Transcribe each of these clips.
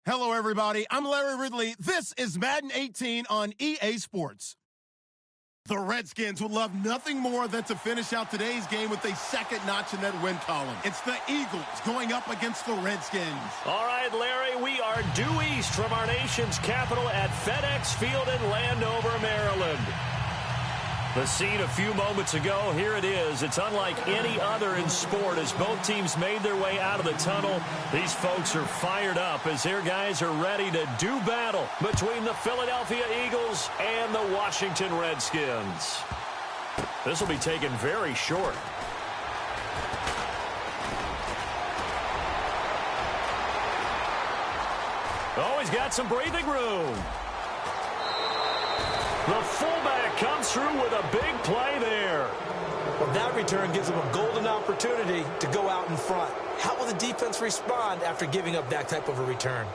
Hello, everybody. I'm Larry Ridley. This is Madden 18 on EA Sports. The Redskins would love nothing more than to finish out today's game with a second notch in that win column. It's the Eagles going up against the Redskins. All right, Larry, we are due east from our nation's capital at FedEx Field in Landover, Maryland. The scene a few moments ago, here it is. It's unlike any other in sport as both teams made their way out of the tunnel. These folks are fired up as their guys are ready to do battle between the Philadelphia Eagles and the Washington Redskins. This will be taken very short. Oh, he's got some breathing room. The fullback comes through with a big play there. Well, that return gives them a golden opportunity to go out in front. How will the defense respond after giving up that type of a return?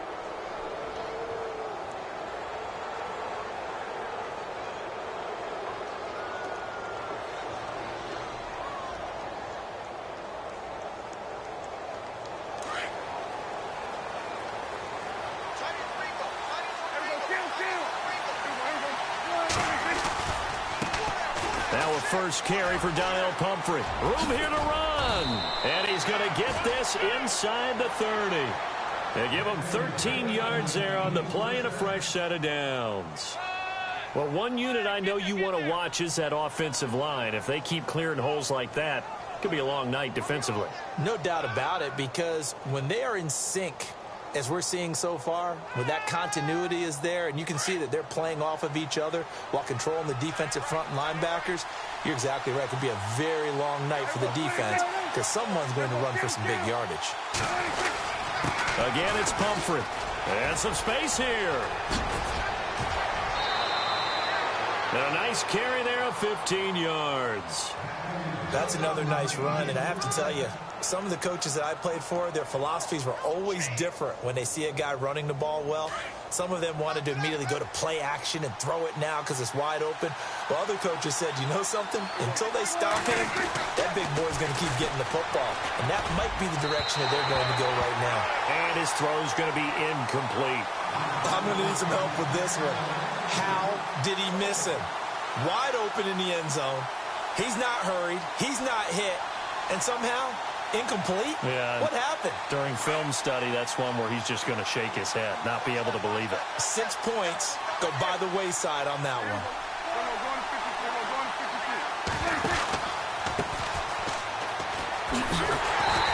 Now a first carry for Donnell Pumphrey. Room here to run. And he's going to get this inside the 30. They give him 13 yards there on the play and a fresh set of downs. Well, one unit I know you want to watch is that offensive line. If they keep clearing holes like that, it could be a long night defensively. No doubt about it, because when they are in sync, as we're seeing so far, when that continuity is there and you can see that they're playing off of each other while controlling the defensive front and linebackers, you're exactly right. It could be a very long night for the defense because someone's going to run for some big yardage. Again, it's Pumphrey. And some space here. And a nice carry there of 15 yards. That's another nice run, and I have to tell you, some of the coaches that I played for, their philosophies were always different when they see a guy running the ball well. Some of them wanted to immediately go to play action and throw it now because it's wide open. While other coaches said, you know something? Until they stop him, that big boy's going to keep getting the football. And that might be the direction that they're going to go right now. And his throw's going to be incomplete. I'm going to need some help with this one. How did he miss him? Wide open in the end zone. He's not hurried. He's not hit. And somehow, incomplete? Yeah. What happened? During film study, that's one where he's just going to shake his head, not be able to believe it. 6 points go by the wayside on that one.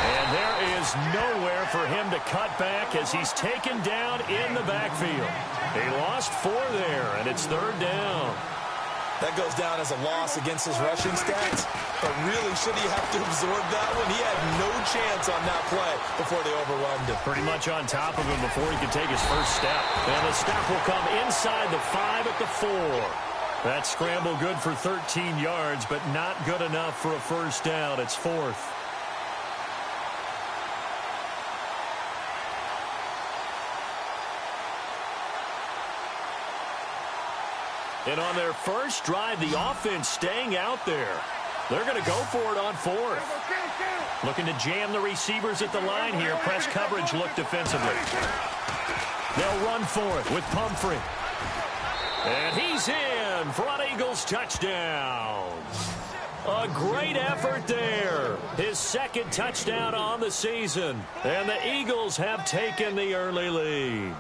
And there is nowhere for him to cut back as he's taken down in the backfield. He lost 4 there, and it's 3rd down. That goes down as a loss against his rushing stats, but really, should he have to absorb that one? He had no chance on that play before they overwhelmed him. Pretty much on top of him before he could take his first step. And the step will come inside the 5 at the 4. That scramble good for 13 yards, but not good enough for a first down. It's 4th. And on their first drive, the offense staying out there. They're going to go for it on 4th. Looking to jam the receivers at the line here. Press coverage look defensively. They'll run for it with Pumphrey. And he's in for an Eagles touchdown. A great effort there. His 2nd touchdown on the season. And the Eagles have taken the early lead.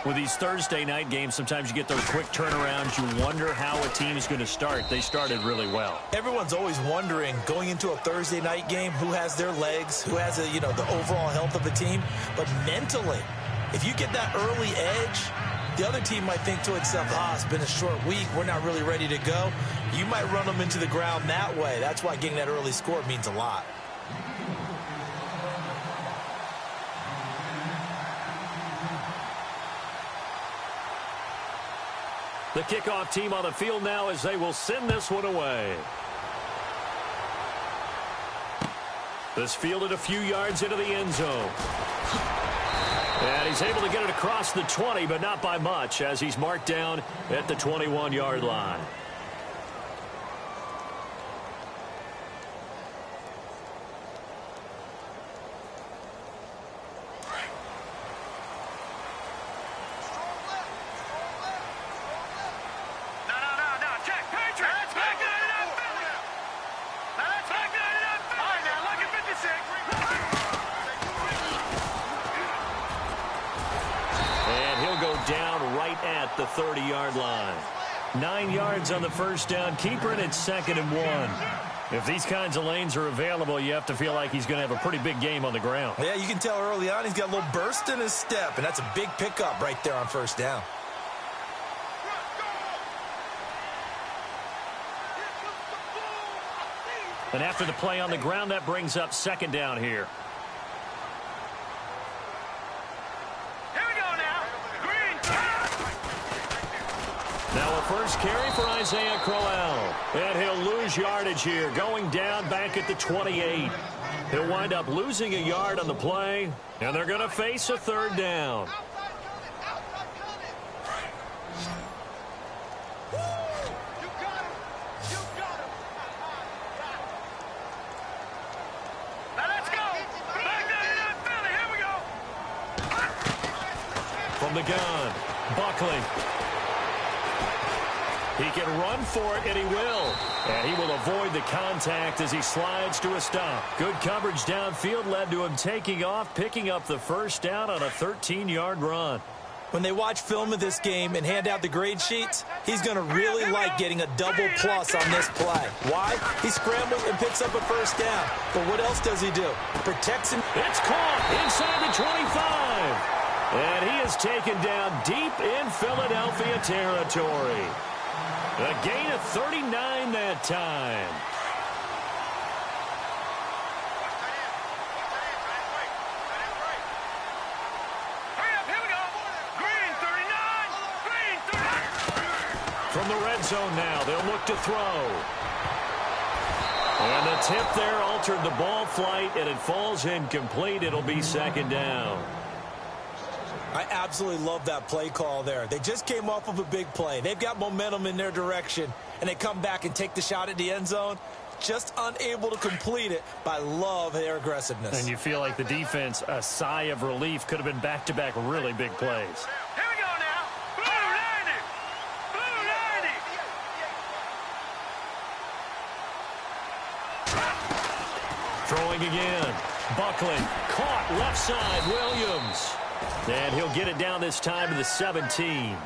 With these Thursday night games, sometimes you get those quick turnarounds. You wonder how a team is going to start. They started really well. Everyone's always wondering, going into a Thursday night game, who has their legs, who has the overall health of the team. But mentally, if you get that early edge, the other team might think to itself, it's been a short week. We're not really ready to go. You might run them into the ground that way. That's why getting that early score means a lot. The kickoff team on the field now as they will send this one away. This fielded a few yards into the end zone. And he's able to get it across the 20, but not by much as he's marked down at the 21-yard line. the 30-yard line. 9 yards on the first down. Keeper, and it's 2nd and 1. If these kinds of lanes are available, you have to feel like he's going to have a pretty big game on the ground. Yeah, you can tell early on he's got a little burst in his step, and that's a big pickup right there on first down. And after the play on the ground, that brings up 2nd down here. Now a first carry for Isaiah Crowell. And he'll lose yardage here, going down back at the 28. He'll wind up losing a yard on the play, and they're going to face a 3rd down. From the gun, Buckley. He can run for it, and he will. And he will avoid the contact as he slides to a stop. Good coverage downfield led to him taking off, picking up the first down on a 13-yard run. When they watch film of this game and hand out the grade sheets, he's going to really like getting a double plus on this play. Why? He scrambles and picks up a first down. But what else does he do? Protects him. It's caught inside the 25. And he is taken down deep in Philadelphia territory. A gain of 39 that time. From the red zone now, they'll look to throw. And the tip there altered the ball flight, and it falls incomplete. It'll be 2nd down. I absolutely love that play call there. They just came off of a big play. They've got momentum in their direction, and they come back and take the shot at the end zone, just unable to complete it. But I love their aggressiveness. And you feel like the defense, a sigh of relief, could have been back-to-back really big plays. Here we go now. Blue 90. Blue 90. Throwing again. Buckley caught left side. Williams. And he'll get it down this time to the 17.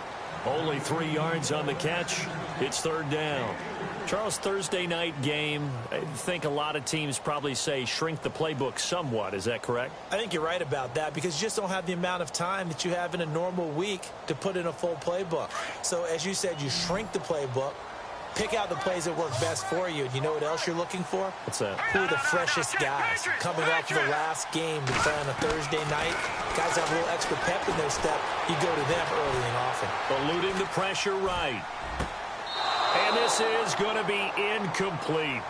Only 3 yards on the catch. It's 3rd down. Charles, Thursday night game, I think a lot of teams probably say shrink the playbook somewhat. Is that correct? I think you're right about that because you just don't have the amount of time that you have in a normal week to put in a full playbook. So, as you said, you shrink the playbook, pick out the plays that work best for you. And you know what else you're looking for? What's that? Who are the freshest guys? Coming off of the last game to play on a Thursday night, guys have a little extra pep in their step. You go to them early and often. Eluding the pressure right. And this is going to be incomplete.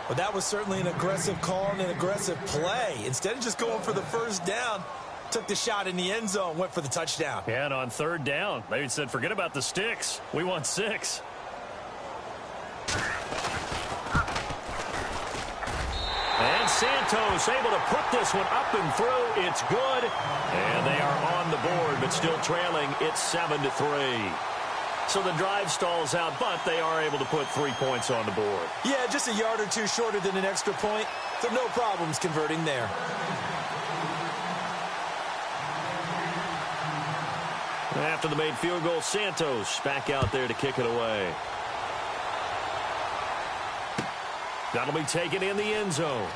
Well, that was certainly an aggressive call and an aggressive play. Instead of just going for the first down, took the shot in the end zone, went for the touchdown. Yeah, and on 3rd down, they said, forget about the sticks. We want 6. And Santos able to put this one up and through. It's good. And they are on the board, but still trailing. It's 7-3. So the drive stalls out, but they are able to put 3 points on the board. Yeah, just a yard or two shorter than an extra point. So no problems converting there. After the made field goal, Santos back out there to kick it away. That'll be taken in the end zone.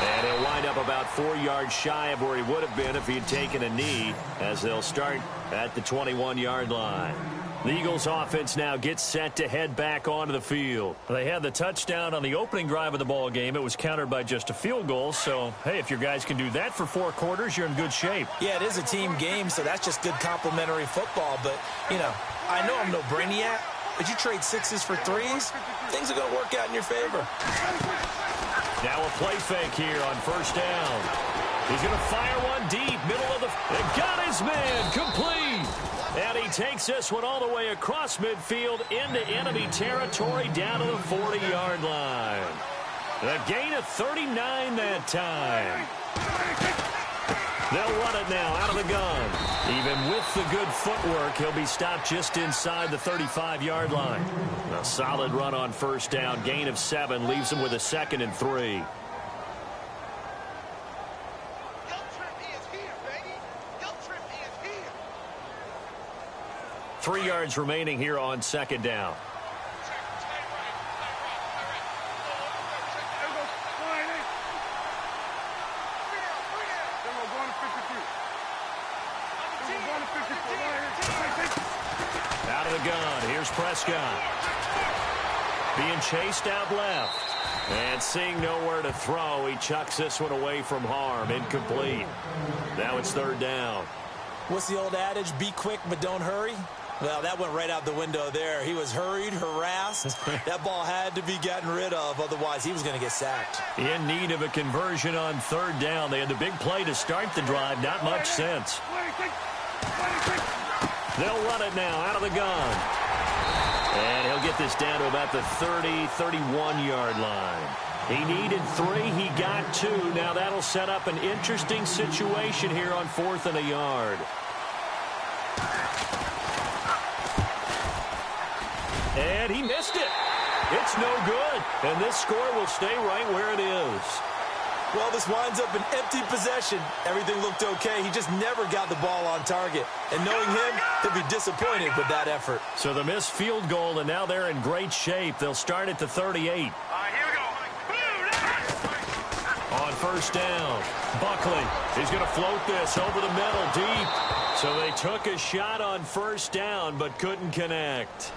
And he'll wind up about 4 yards shy of where he would have been if he had taken a knee, as they'll start at the 21-yard line. The Eagles offense now gets set to head back onto the field. They had the touchdown on the opening drive of the ball game. It was countered by just a field goal. So, hey, if your guys can do that for 4 quarters, you're in good shape. Yeah, it is a team game, so that's just good complimentary football. But, you know, I know I'm no brainiac, but you trade 6s for 3s, things are going to work out in your favor. Now a play fake here on first down. He's going to fire one deep, middle of the... And got his man, complete. And he takes this one all the way across midfield into enemy territory down to the 40-yard line. A gain of 39 that time. They'll run it now out of the gun. Even with the good footwork, he'll be stopped just inside the 35-yard line. A solid run on first down. Gain of 7 leaves him with a 2nd and 3. 3 yards remaining here on second down. Out of the gun, here's Prescott. Being chased out left. And seeing nowhere to throw, he chucks this one away from harm. Incomplete. Now it's third down. What's the old adage? Be quick, but don't hurry. Well, that went right out the window there. He was hurried, harassed. That ball had to be gotten rid of. Otherwise, he was going to get sacked. In need of a conversion on third down. They had the big play to start the drive. Not much sense. They'll run it now out of the gun. And he'll get this down to about the 30, 31-yard line. He needed 3. He got 2. Now that'll set up an interesting situation here on 4th and a yard. And he missed it. It's no good. And this score will stay right where it is. Well, this winds up an empty possession. Everything looked okay. He just never got the ball on target. And knowing him, he'll be disappointed with that effort. So the missed field goal, and now they're in great shape. They'll start at the 38. All right, here we go. On first down, Buckley is going to float this over the middle deep. So they took a shot on first down but couldn't connect.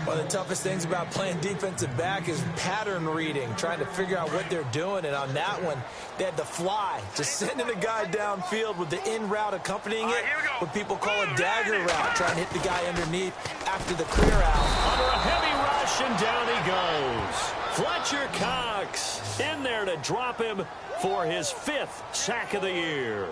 One of the toughest things about playing defensive back is pattern reading, trying to figure out what they're doing. And on that one, they had the fly, just sending the guy downfield with the in route accompanying it, what people call a dagger route, trying to hit the guy underneath after the clear out. Under a heavy rush, and down he goes. Fletcher Cox in there to drop him for his 5th sack of the year.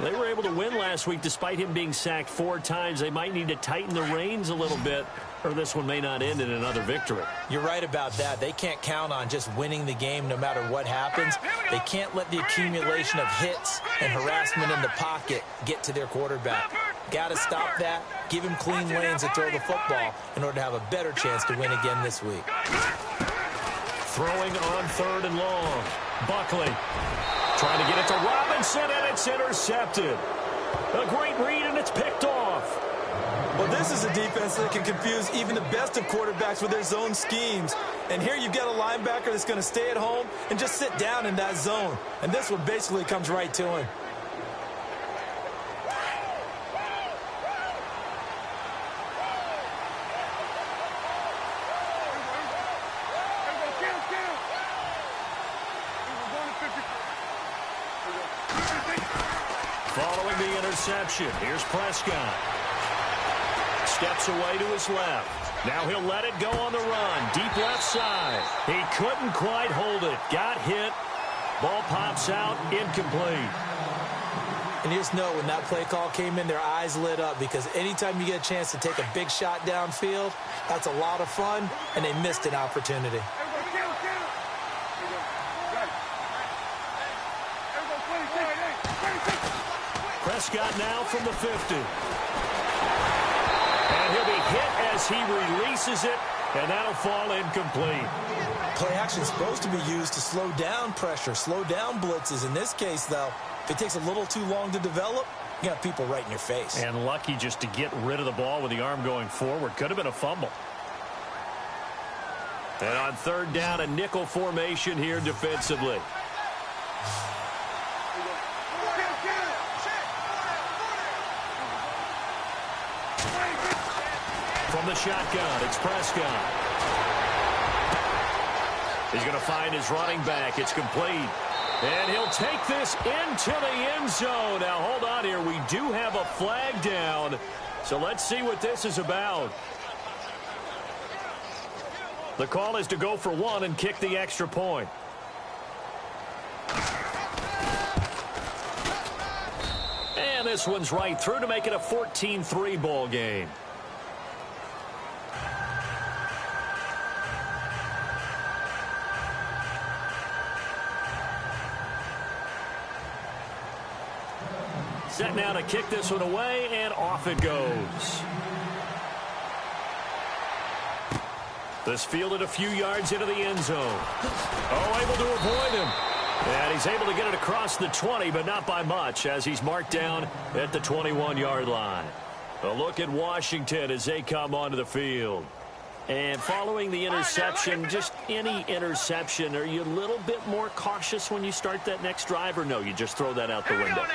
They were able to win last week despite him being sacked 4 times. They might need to tighten the reins a little bit, or this one may not end in another victory. You're right about that. They can't count on just winning the game no matter what happens. They can't let the accumulation of hits and harassment in the pocket get to their quarterback. Got to stop that, give him clean lanes to throw the football in order to have a better chance to win again this week. Throwing on 3rd and long. Buckley trying to get it to Robinson, and it's intercepted. A great read, and it's picked off. Well, this is a defense that can confuse even the best of quarterbacks with their zone schemes. And here you've got a linebacker that's going to stay at home and just sit down in that zone. And this one basically comes right to him. Following the interception, here's Prescott. Steps away to his left. Now he'll let it go on the run. Deep left side. He couldn't quite hold it. Got hit. Ball pops out. Incomplete. And you just know when that play call came in, their eyes lit up, because anytime you get a chance to take a big shot downfield, that's a lot of fun, and they missed an opportunity. Prescott now from the 50. And he'll be hit as he releases it, and that'll fall incomplete. Play action is supposed to be used to slow down pressure, slow down blitzes. In this case, though, if it takes a little too long to develop, you got people right in your face. And lucky just to get rid of the ball with the arm going forward. Could have been a fumble. And on 3rd down, a nickel formation here defensively. From the shotgun, it's Prescott. He's going to find his running back. It's complete. And he'll take this into the end zone. Now, hold on here. We do have a flag down. So let's see what this is about. The call is to go for 1 and kick the extra point. And this one's right through to make it a 14-3 ball game. Set now to kick this one away, and off it goes. This fielded a few yards into the end zone. Oh, able to avoid him. And he's able to get it across the 20, but not by much, as he's marked down at the 21-yard line. A look at Washington as they come onto the field. And following the interception, just any interception, are you a little bit more cautious when you start that next drive, or no, you just throw that out the window?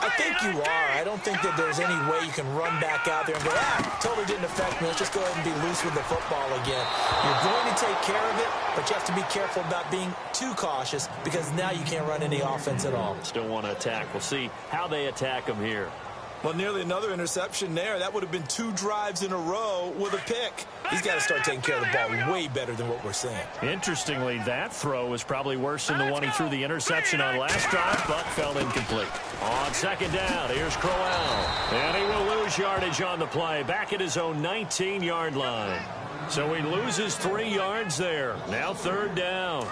I think you are. I don't think that there's any way you can run back out there and go, totally didn't affect me. Let's just go ahead and be loose with the football again. You're going to take care of it, but you have to be careful about being too cautious because now you can't run any offense at all. Still want to attack. We'll see how they attack them here. Well, nearly another interception there. That would have been 2 drives in a row with a pick. He's got to start taking care of the ball way better than what we're seeing. Interestingly, that throw was probably worse than the one he threw the interception on last drive, but fell incomplete. On second down, here's Crowell. And he will lose yardage on the play, back at his own 19-yard line. So he loses 3 yards there. Now third down.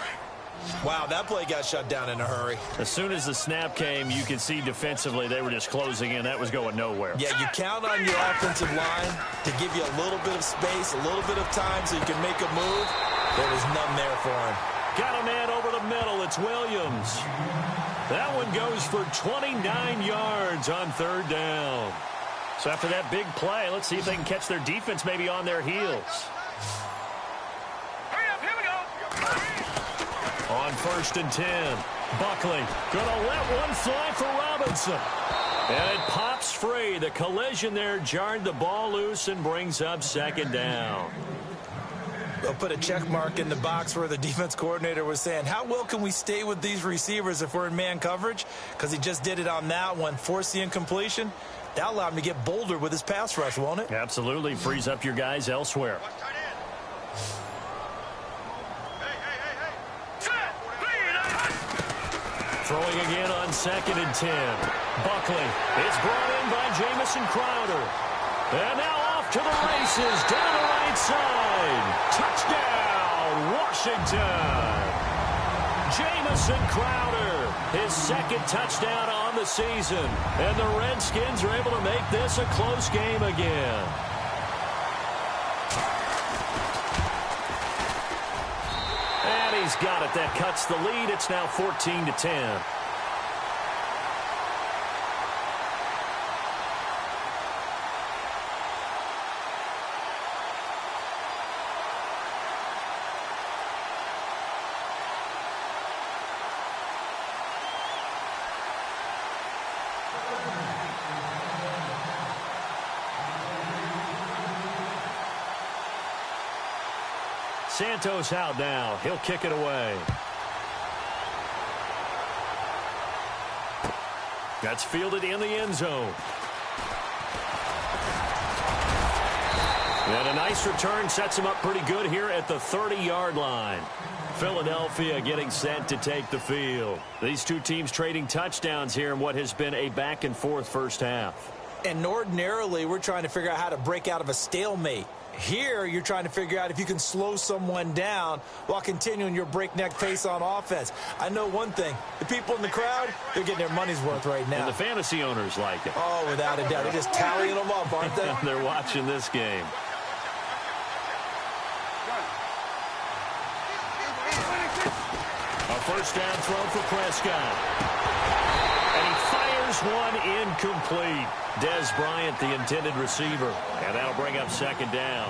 Wow, that play got shut down in a hurry. As soon as the snap came, you could see defensively they were just closing in. That was going nowhere. Yeah, you count on your offensive line to give you a little bit of space, a little bit of time so you can make a move. There was none there for him. Got a man over the middle. It's Williams. That one goes for 29 yards on third down. So after that big play, let's see if they can catch their defense maybe on their heels. On 1st and 10, Buckley gonna let one fly for Robinson. And it pops free. The collision there jarred the ball loose and brings up second down. They'll put a check mark in the box where the defense coordinator was saying, how well can we stay with these receivers if we're in man coverage? Because he just did it on that one, forced the incompletion. That'll allow him to get bolder with his pass rush, won't it? Absolutely. Frees up your guys elsewhere. Throwing again on 2nd and 10. Buckley is brought in by Jamison Crowder. And now off to the races down the right side. Touchdown, Washington. Jamison Crowder, his 2nd touchdown on the season. And the Redskins are able to make this a close game again. And he's got it. That cuts the lead. It's now 14-10. Santos out now. He'll kick it away. That's fielded in the end zone. And a nice return sets him up pretty good here at the 30-yard line. Philadelphia getting set to take the field. These two teams trading touchdowns here in what has been a back-and-forth first half. And ordinarily, we're trying to figure out how to break out of a stalemate. Here, you're trying to figure out if you can slow someone down while continuing your breakneck pace on offense. I know one thing. The people in the crowd, they're getting their money's worth right now. And the fantasy owners like it. Oh, without a doubt. They're just tallying them up, aren't they? They're watching this game. A first down throw for Prescott. And he fires one incomplete. Dez Bryant, the intended receiver. And that'll bring up second down.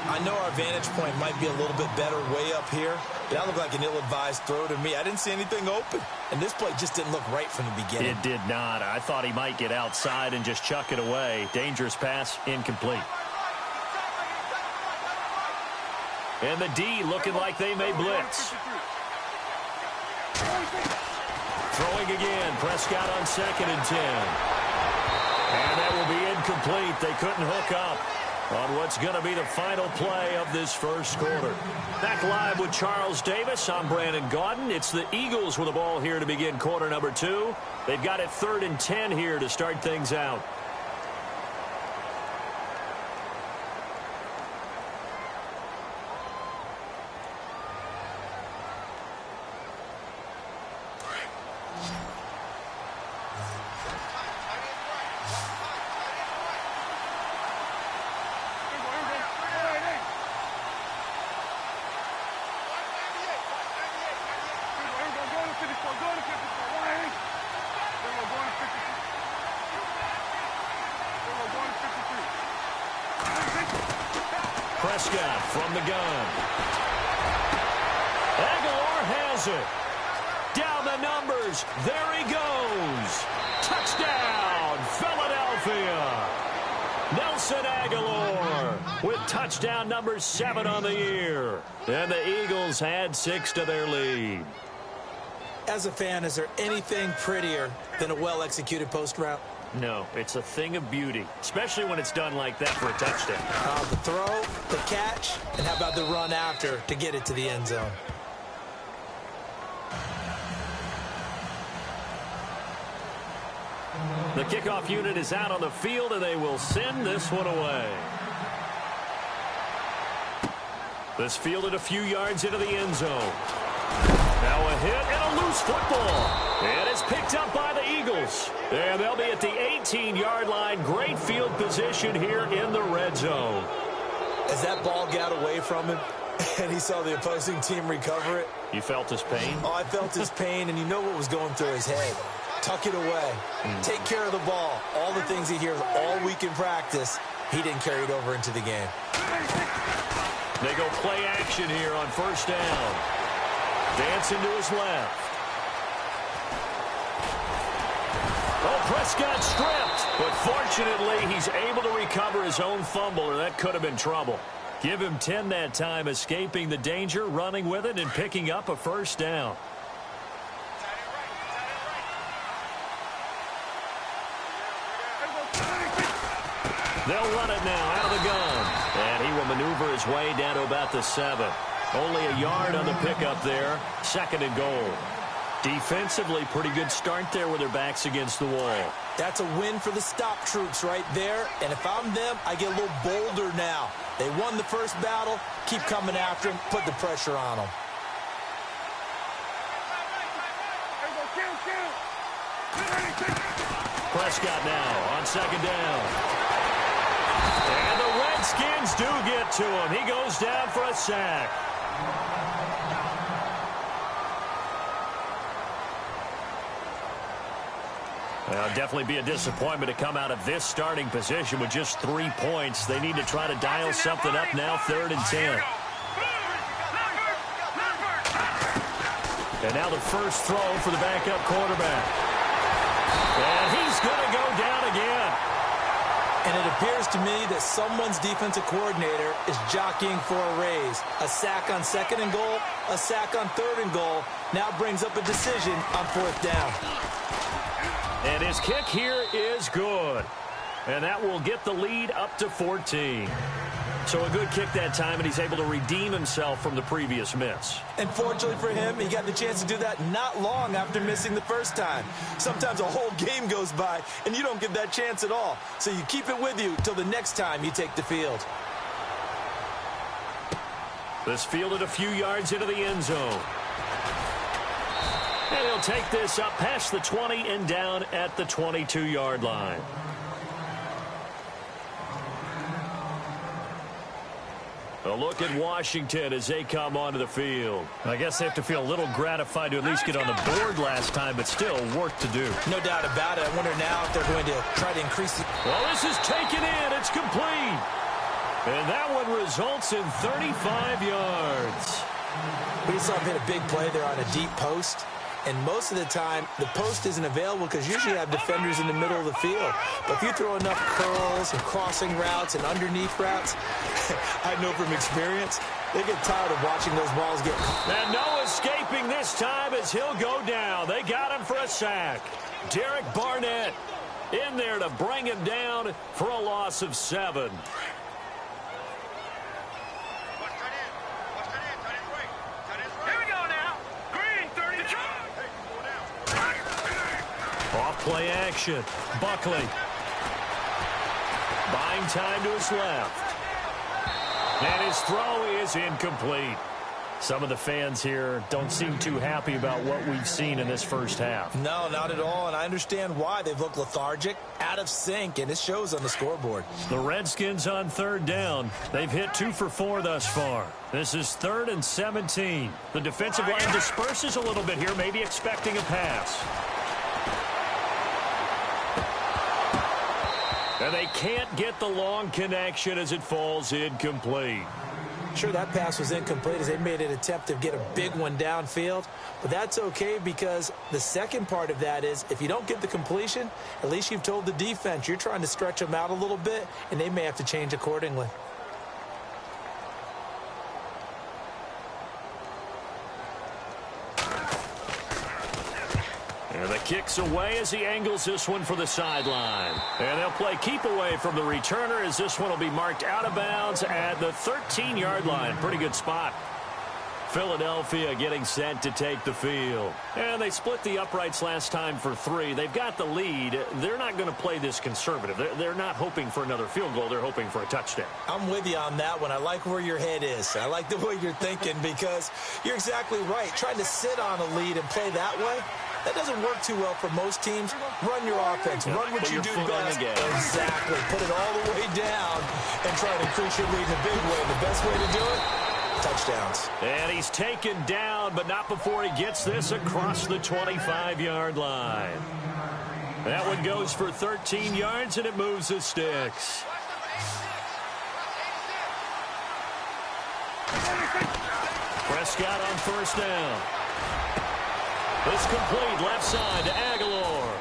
I know our vantage point might be a little bit better way up here, but that looked like an ill-advised throw to me. I didn't see anything open, and this play just didn't look right from the beginning. It did not. I thought he might get outside and just chuck it away. Dangerous pass, incomplete. And the D looking like they may blitz. Throwing again. Prescott on 2nd and 10. And that will be incomplete. They couldn't hook up on what's going to be the final play of this first quarter. Back live with Charles Davis. I'm Brandon Gaudin. It's the Eagles with the ball here to begin quarter number 2. They've got it 3rd and 10 here to start things out. Prescott from the gun. Aguilar has it. Down the numbers. There he goes. Touchdown, Philadelphia. Nelson Aguilar with touchdown number 7 on the year. And the Eagles add 6 to their lead. As a fan, is there anything prettier than a well-executed post route? No, it's a thing of beauty, especially when it's done like that for a touchdown. The throw, the catch, and how about the run after to get it to the end zone? The kickoff unit is out on the field, and they will send this one away. This fielded a few yards into the end zone. Now a hit and a loose football. And it's picked up by the Eagles. And they'll be at the 18-yard line. Great field position here in the red zone. As that ball got away from him and he saw the opposing team recover it. You felt his pain? Oh, I felt his pain, and you know what was going through his head. Tuck it away. Take care of the ball. All the things he hears all week in practice, he didn't carry it over into the game. They go play action here on first down. Dancing to his left. Oh, Prescott stripped. But fortunately, he's able to recover his own fumble, or that could have been trouble. Give him 10 that time, escaping the danger, running with it, and picking up a first down. They'll run it now out of the gun. And he will maneuver his way down to about the 7. Only a yard on the pickup there. 2nd and goal. Defensively, pretty good start there with their backs against the wall. That's a win for the stop troops right there. And if I'm them, I get a little bolder now. They won the first battle. Keep coming after him. Put the pressure on them. Prescott now on 2nd down. And the Redskins do get to him. He goes down for a sack. Well, definitely be a disappointment to come out of this starting position with just 3 points. They need to try to dial something up now, 3rd and 10. And now the first throw for the backup quarterback. And he's going to go down again. And it appears to me that someone's defensive coordinator is jockeying for a raise. A sack on 2nd and goal, a sack on 3rd and goal. Now brings up a decision on 4th down. And his kick here is good. And that will get the lead up to 14. So a good kick that time, and he's able to redeem himself from the previous miss. And fortunately for him, he got the chance to do that not long after missing the first time. Sometimes a whole game goes by, and you don't get that chance at all. So you keep it with you till the next time you take the field. This fielded a few yards into the end zone. And he'll take this up past the 20 and down at the 22-yard line. A look at Washington as they come onto the field. I guess they have to feel a little gratified to at least get on the board last time, but still work to do. No doubt about it. I wonder now if they're going to try to increase it. Well, this is taken in. It's complete. And that one results in 35 yards. We saw him hit a big play there on a deep post. And most of the time, the post isn't available because usually you have defenders in the middle of the field. But if you throw enough curls and crossing routes and underneath routes, I know from experience, they get tired of watching those balls get... And no escaping this time as he'll go down. They got him for a sack. Derek Barnett in there to bring him down for a loss of 7. Off-play action. Buckley. Buying time to his left. And his throw is incomplete. Some of the fans here don't seem too happy about what we've seen in this first half. No, not at all, and I understand why. They've looked lethargic, out of sync, and it shows on the scoreboard. The Redskins on 3rd down. They've hit 2 for 4 thus far. This is 3rd and 17. The defensive line disperses a little bit here, maybe expecting a pass. And they can't get the long connection as it falls incomplete. Sure, that pass was incomplete as they made an attempt to get a big one downfield, but that's okay because the second part of that is if you don't get the completion, at least you've told the defense you're trying to stretch them out a little bit, and they may have to change accordingly. And the kick's away as he angles this one for the sideline. And they'll play keep away from the returner as this one will be marked out of bounds at the 13-yard line. Pretty good spot. Philadelphia getting set to take the field. And they split the uprights last time for 3. They've got the lead. They're not going to play this conservative. They're not hoping for another field goal. They're hoping for a touchdown. I'm with you on that one. I like where your head is. I like the way you're thinking because you're exactly right. Trying to sit on a lead and play that way, that doesn't work too well for most teams. Run your offense. Run what you do best. Exactly. Put it all the way down and try to increase your lead in a big way. The best way to do it, touchdowns. And he's taken down, but not before he gets this across the 25-yard line. That one goes for 13 yards, and it moves the sticks. Prescott on first down. It's complete left side to Aguilar.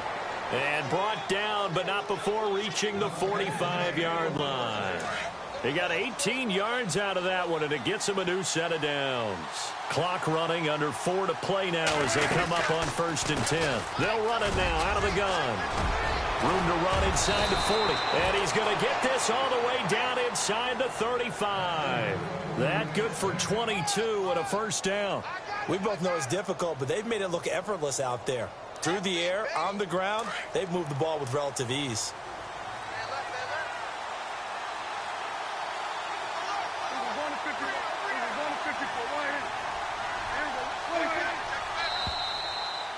And brought down, but not before reaching the 45-yard line. He got 18 yards out of that one, and it gets him a new set of downs. Clock running, under 4 to play now as they come up on 1st and 10. They'll run it now out of the gun. Room to run inside the 40. And he's going to get this all the way down inside the 35. That good for 22 and a first down. We both know it's difficult, but they've made it look effortless out there. Through the air, on the ground, they've moved the ball with relative ease.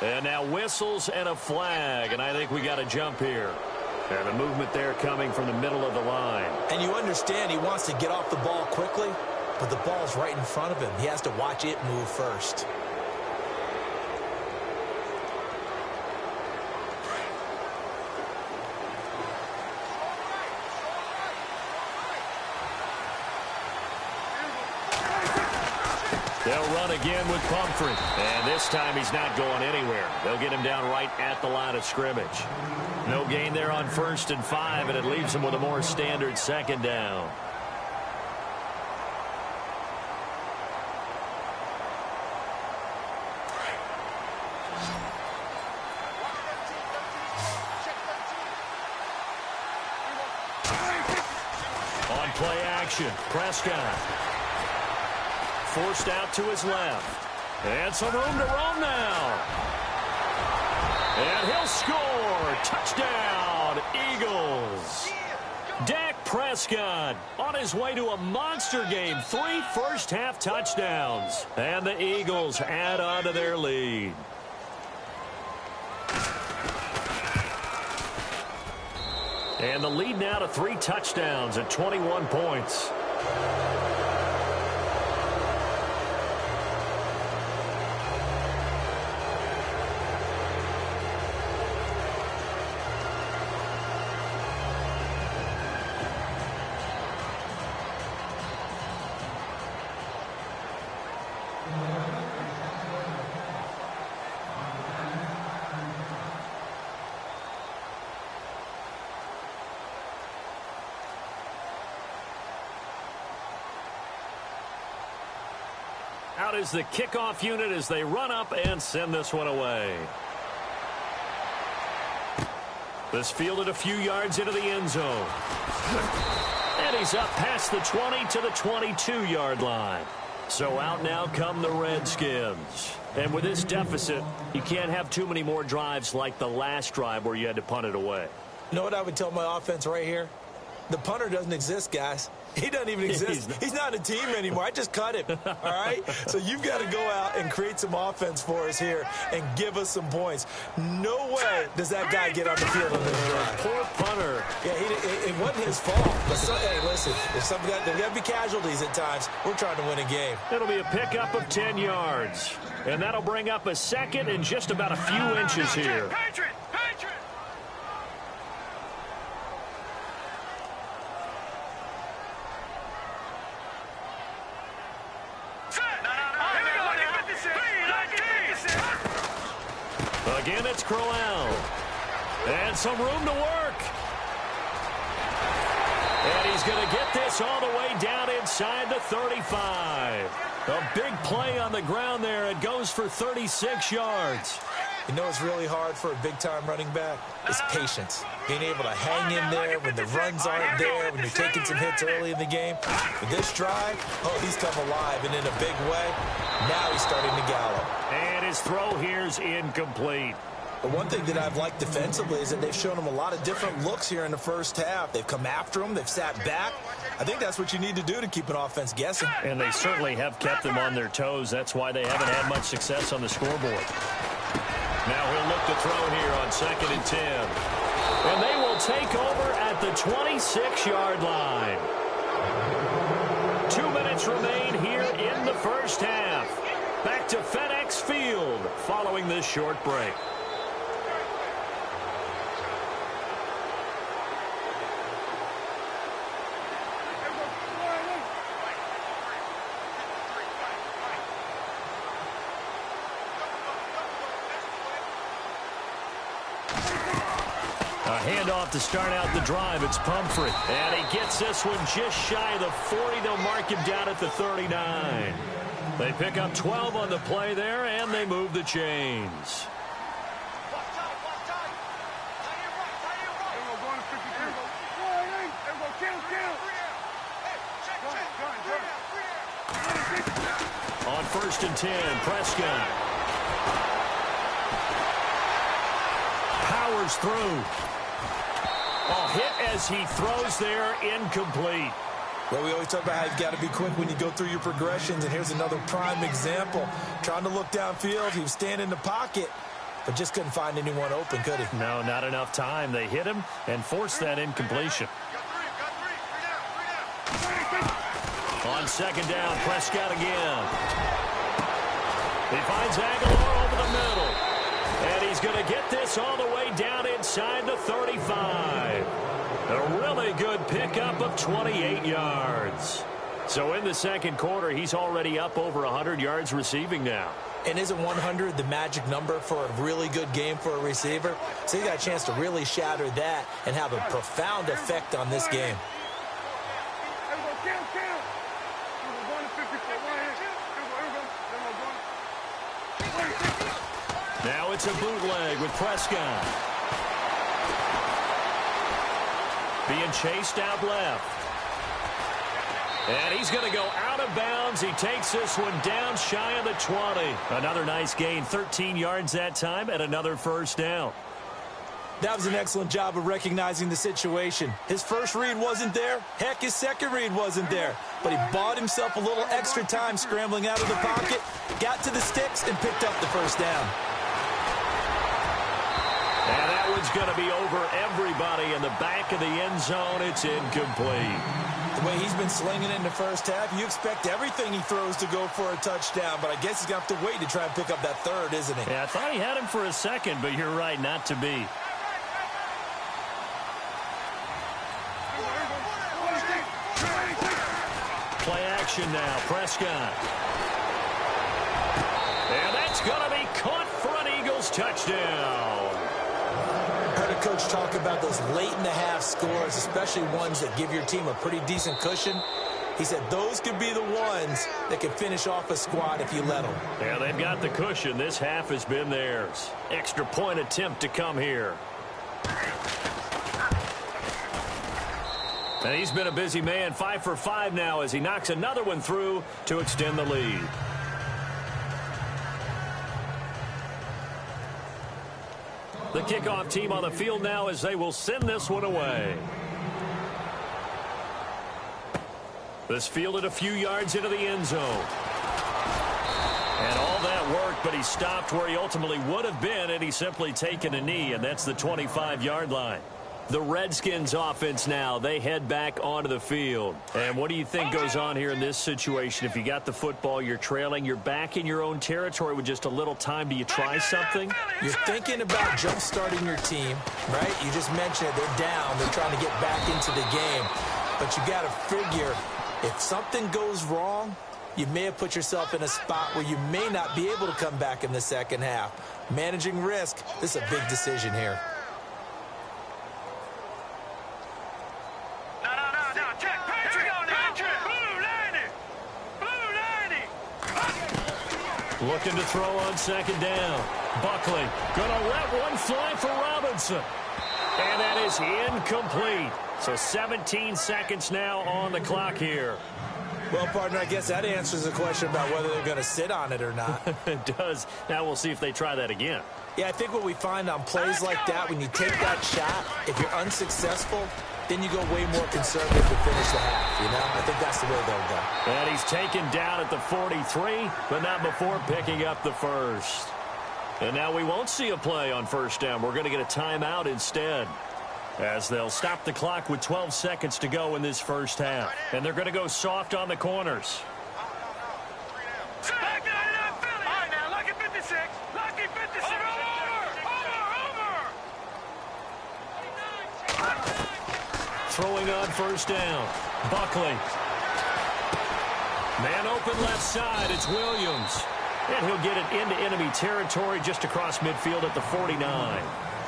And now whistles and a flag, and I think we got a jump here. And the movement there coming from the middle of the line. And you understand he wants to get off the ball quickly, but the ball's right in front of him. He has to watch it move first. They'll run again with Pumphrey. And this time he's not going anywhere. They'll get him down right at the line of scrimmage. No gain there on 1st and 5, and it leaves him with a more standard second down. On play action, Prescott. Forced out to his left. And some room to roam now. And he'll score. Touchdown, Eagles. Dak Prescott on his way to a monster game. 3 first-half touchdowns. And the Eagles add on to their lead. And the lead now to 3 touchdowns at 21 points. Out is the kickoff unit as they run up and send this one away. This fielded a few yards into the end zone. And he's up past the 20 to the 22-yard line. So out now come the Redskins. And with this deficit, you can't have too many more drives like the last drive where you had to punt it away. You know what I would tell my offense right here? The punter doesn't exist, guys. He doesn't even exist. He's not a team anymore. I just cut him, all right? So you've got to go out and create some offense for us here and give us some points. No way does that guy get on the field on this drive. Poor punter. Yeah, it wasn't his fault. But hey, listen, there's got to be casualties at times. We're trying to win a game. It'll be a pickup of 10 yards. And that'll bring up a second and just about a few inches here. Again, it's Crowell. And some room to work. And he's going to get this all the way down inside the 35. A big play on the ground there. It goes for 36 yards. You know what's really hard for a big-time running back? It's patience. Being able to hang in there when the runs aren't there, when you're taking some hits early in the game. With this drive, oh, he's come alive, and in a big way, now he's starting to gallop. And his throw here's incomplete. The one thing that I've liked defensively is that they've shown him a lot of different looks here in the first half. They've come after him. They've sat back. I think that's what you need to do to keep an offense guessing. And they certainly have kept them on their toes. That's why they haven't had much success on the scoreboard. Now he'll look to throw here on 2nd and 10. And they will take over at the 26-yard line. 2 minutes remain here in the first half. Back to FedEx Field following this short break. A handoff to start out the drive. It's Pumphrey. And he gets this one just shy of the 40. They'll mark him down at the 39. They pick up 12 on the play there, and they move the chains. On 1st and 10, Prescott. Powers through. Oh, hit as he throws there, incomplete. Well, we always talk about how you've got to be quick when you go through your progressions, and here's another prime example. Trying to look downfield, he was standing in the pocket, but just couldn't find anyone open, could he? No, not enough time. They hit him and forced that incompletion. On 2nd down, Prescott again. He finds Aguilar over the middle. And he's going to get this all the way down inside the 35. A really good pickup of 28 yards. So in the second quarter, he's already up over 100 yards receiving now. And isn't 100 the magic number for a really good game for a receiver? So he got a chance to really shatter that and have a profound effect on this game. Now it's a bootleg with Prescott. Being chased out left. And he's going to go out of bounds. He takes this one down shy of the 20. Another nice gain, 13 yards that time, and another first down. That was an excellent job of recognizing the situation. His first read wasn't there. Heck, his second read wasn't there. But he bought himself a little extra time scrambling out of the pocket, got to the sticks, and picked up the first down. And that one's going to be over everybody in the back of the end zone. It's incomplete. The way he's been slinging it in the first half, you expect everything he throws to go for a touchdown, but I guess he's going to have to wait to try and pick up that third, isn't he? Yeah, I thought he had him for a second, but you're right, not to be. Play action now, Prescott. And that's going to be caught for an Eagles touchdown. Heard a coach talk about those late-in-the-half scores, especially ones that give your team a pretty decent cushion. He said those could be the ones that can finish off a squad if you let them. Yeah, they've got the cushion. This half has been theirs. Extra point attempt to come here. And he's been a busy man, 5 for 5 now as he knocks another one through to extend the lead. The kickoff team on the field now as they will send this one away. This fielded a few yards into the end zone. And all that worked, but he stopped where he ultimately would have been, and he's simply taken a knee, and that's the 25-yard line. The Redskins offense now, they head back onto the field. And what do you think goes on here in this situation? If you got the football, you're trailing, you're back in your own territory with just a little time. Do you try something? You're thinking about jump-starting your team, right? You just mentioned it. They're down. They're trying to get back into the game. But you got to figure, if something goes wrong, you may have put yourself in a spot where you may not be able to come back in the second half. Managing risk, this is a big decision here. Looking to throw on second down. Buckley gonna let one fly for Robinson. And that is incomplete. So 17 seconds now on the clock here. Well, partner, I guess that answers the question about whether they're going to sit on it or not. It does. Now we'll see if they try that again. Yeah, I think what we find on plays like that, when you take that shot, if you're unsuccessful, then you go way more conservative to finish the half, you know? I think that's the way they'll go. And he's taken down at the 43, but not before picking up the first. And now we won't see a play on first down. We're going to get a timeout instead, as they'll stop the clock with 12 seconds to go in this first half. And they're going to go soft on the corners. Throwing on first down. Buckley. Man open left side. It's Williams. And he'll get it into enemy territory just across midfield at the 49.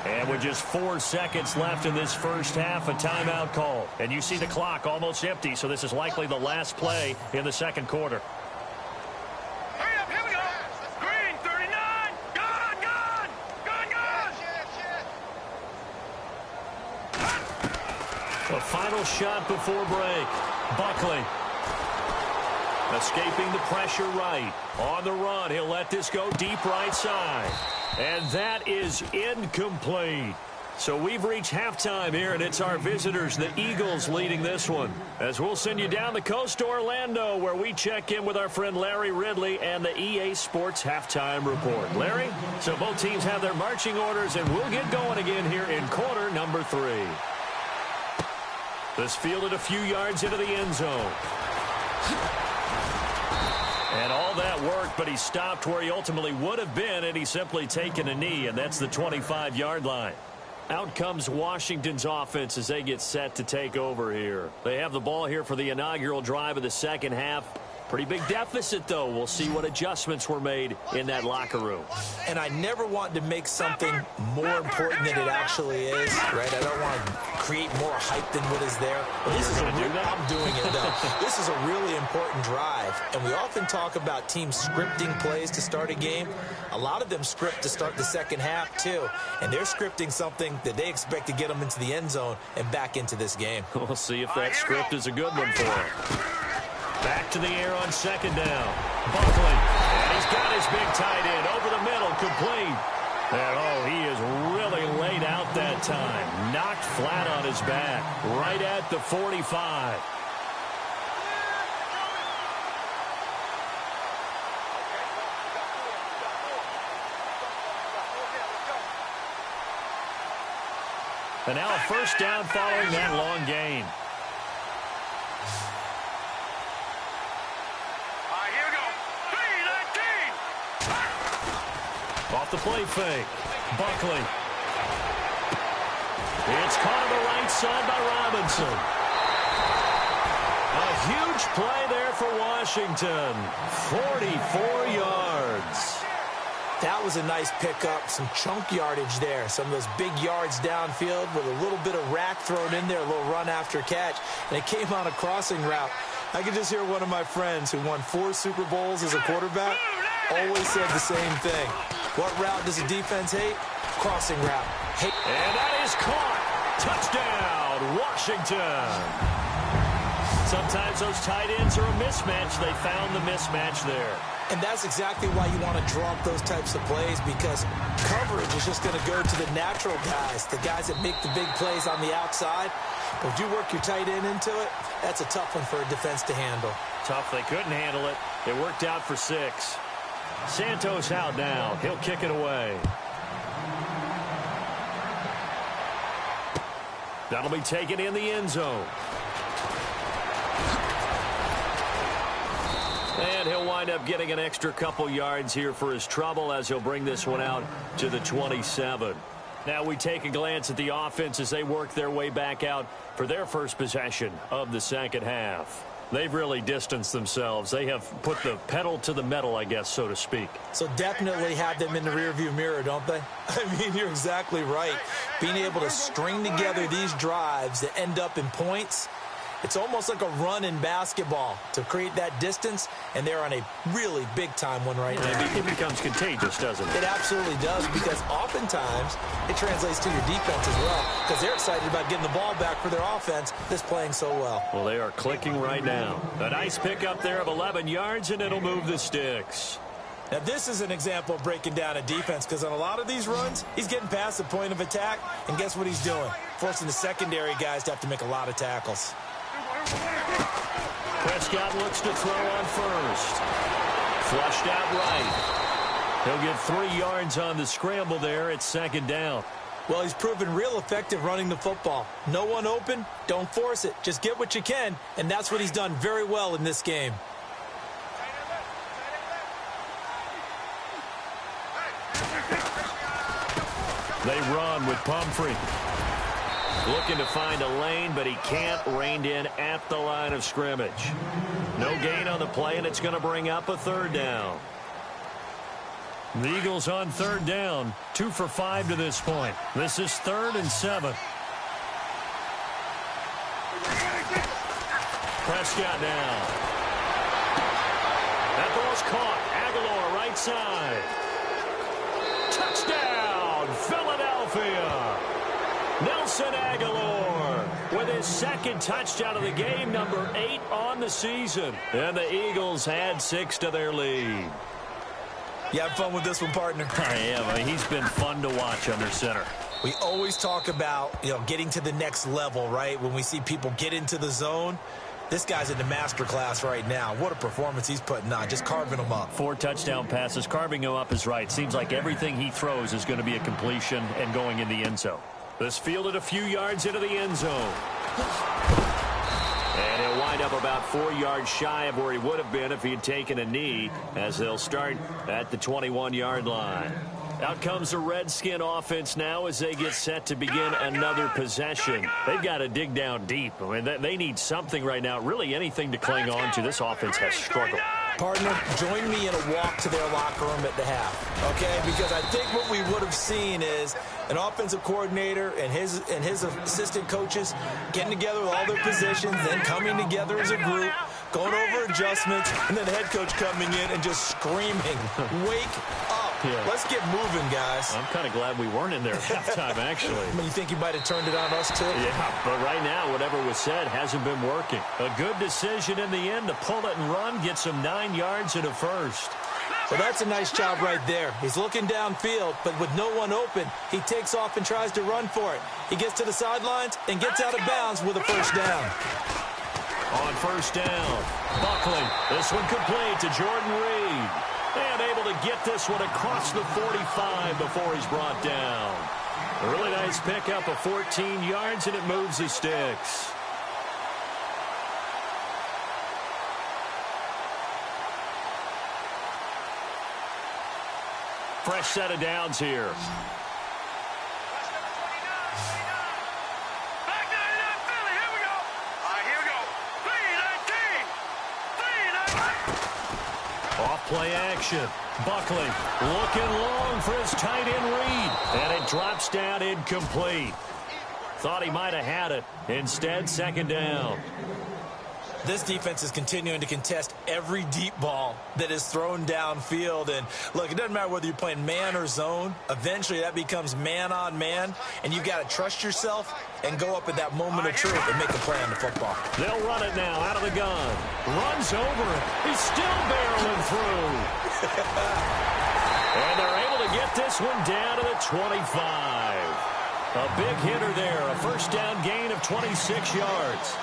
And with just 4 seconds left in this first half, a timeout call. And you see the clock almost empty, so this is likely the last play in the second quarter. Hurry up, here we go. Green, 39. Gone, gone. Gone, gone. A final shot before break. Buckley. Escaping the pressure right. On the run, he'll let this go deep right side. And that is incomplete. So we've reached halftime here, and it's our visitors, the Eagles, leading this one. As we'll send you down the coast to Orlando, where we check in with our friend Larry Ridley and the EA Sports Halftime Report. Larry, so both teams have their marching orders, and we'll get going again here in quarter number 3. This fielded a few yards into the end zone. And all that worked, but he stopped where he ultimately would have been, and he's simply taken a knee, and that's the 25-yard line. Out comes Washington's offense as they get set to take over here. They have the ball here for the inaugural drive of the second half. Pretty big deficit, though. We'll see what adjustments were made in that locker room. And I never want to make something more important than it actually is, right? I don't want to create more hype than what is there. But this is I'm doing it, though. This is a really important drive. And we often talk about teams scripting plays to start a game. A lot of them script to start the second half, too. And they're scripting something that they expect to get them into the end zone and back into this game. We'll see if that script is a good one for them. Back to the air on second down. Buckley. And he's got his big tight end over the middle, complete. And, oh, he is really laid out that time. Knocked flat on his back. Right at the 45. And now a first down following that long gain. Off the play fake. Buckley. It's caught on the right side by Robinson. A huge play there for Washington. 44 yards. That was a nice pickup, some chunk yardage there. Some of those big yards downfield with a little bit of rack thrown in there, a little run after catch. And it came on a crossing route. I could just hear one of my friends who won 4 Super Bowls as a quarterback always said the same thing. What route does a defense hate? Crossing route. And that is caught. Touchdown, Washington. Sometimes those tight ends are a mismatch. They found the mismatch there. And that's exactly why you want to draw up those types of plays, because coverage is just going to go to the natural guys, the guys that make the big plays on the outside. But if you work your tight end into it, that's a tough one for a defense to handle. Tough. They couldn't handle it. It worked out for 6. Santos out now. He'll kick it away. That'll be taken in the end zone. And he'll wind up getting an extra couple yards here for his trouble as he'll bring this one out to the 27. Now we take a glance at the offense as they work their way back out for their first possession of the second half. They've really distanced themselves. They have put the pedal to the metal, I guess, so to speak. So definitely have them in the rearview mirror, don't they? I mean, you're exactly right. Being able to string together these drives that end up in points, it's almost like a run in basketball to create that distance, and they're on a really big-time one right now. It becomes contagious, doesn't it? It absolutely does, because oftentimes it translates to your defense as well, because they're excited about getting the ball back for their offense that's playing so well. Well, they are clicking right now. A nice pickup there of 11 yards, and it'll move the sticks. Now, this is an example of breaking down a defense, because on a lot of these runs, he's getting past the point of attack, and guess what he's doing? Forcing the secondary guys to have to make a lot of tackles. Prescott looks to throw on first. Flushed out right. He'll get 3 yards on the scramble there. It's second down. Well, he's proven real effective running the football. No one open, don't force it. Just get what you can, and that's what he's done very well in this game. They run with Pumphrey. Looking to find a lane, but he can't. Reined in at the line of scrimmage. No gain on the play, and it's going to bring up a third down. The Eagles on third down. 2 for 5 to this point. This is 3rd and 7. Prescott now. That ball's caught. Aguilar right side. Touchdown, Philadelphia. Nelson Aguilar with his second touchdown of the game, number 8 on the season. And the Eagles add 6 to their lead. You have fun with this one, partner? I am. I mean, he's been fun to watch under center. We always talk about, getting to the next level, right? When we see people get into the zone, this guy's in the master class right now. What a performance he's putting on, just carving them up. 4 touchdown passes. Carving them up is right. Seems like everything he throws is going to be a completion and going in the end zone. This fielded a few yards into the end zone. And he'll wind up about 4 yards shy of where he would have been if he had taken a knee, as they'll start at the 21-yard line. Out comes the Redskin offense now as they get set to begin another possession. They've got to dig down deep. I mean, they need something right now, really anything to cling on to. This offense has struggled. Partner, join me in a walk to their locker room at the half, okay? Because I think what we would have seen is an offensive coordinator and his assistant coaches getting together with all their positions, then coming together as a group, going over adjustments, and then the head coach coming in and just screaming, wake up. Yeah. Let's get moving, guys. I'm kind of glad we weren't in there at halftime, actually. I mean, you think you might have turned it on us, too? Yeah, but right now, whatever was said hasn't been working. A good decision in the end to pull it and run, get some 9 yards and a first. Well, that's a nice job right there. He's looking downfield, but with no one open, he takes off and tries to run for it. He gets to the sidelines and gets out of bounds with a first down. On first down, Buckley. This one complete to Jordan Reed. And able to get this one across the 45 before he's brought down. A really nice pickup of 14 yards, and it moves the sticks. Fresh set of downs here. Off-play action. Buckley looking long for his tight end Reed. And it drops down incomplete. Thought he might have had it. Instead, second down. This defense is continuing to contest every deep ball that is thrown downfield. And, look, it doesn't matter whether you're playing man or zone. Eventually, that becomes man-on-man. And you've got to trust yourself and go up at that moment of truth and make a play on the football. They'll run it now out of the gun. Runs over it. He's still barreling through. And they're able to get this one down to the 25. A big hitter there. A first down gain of 26 yards.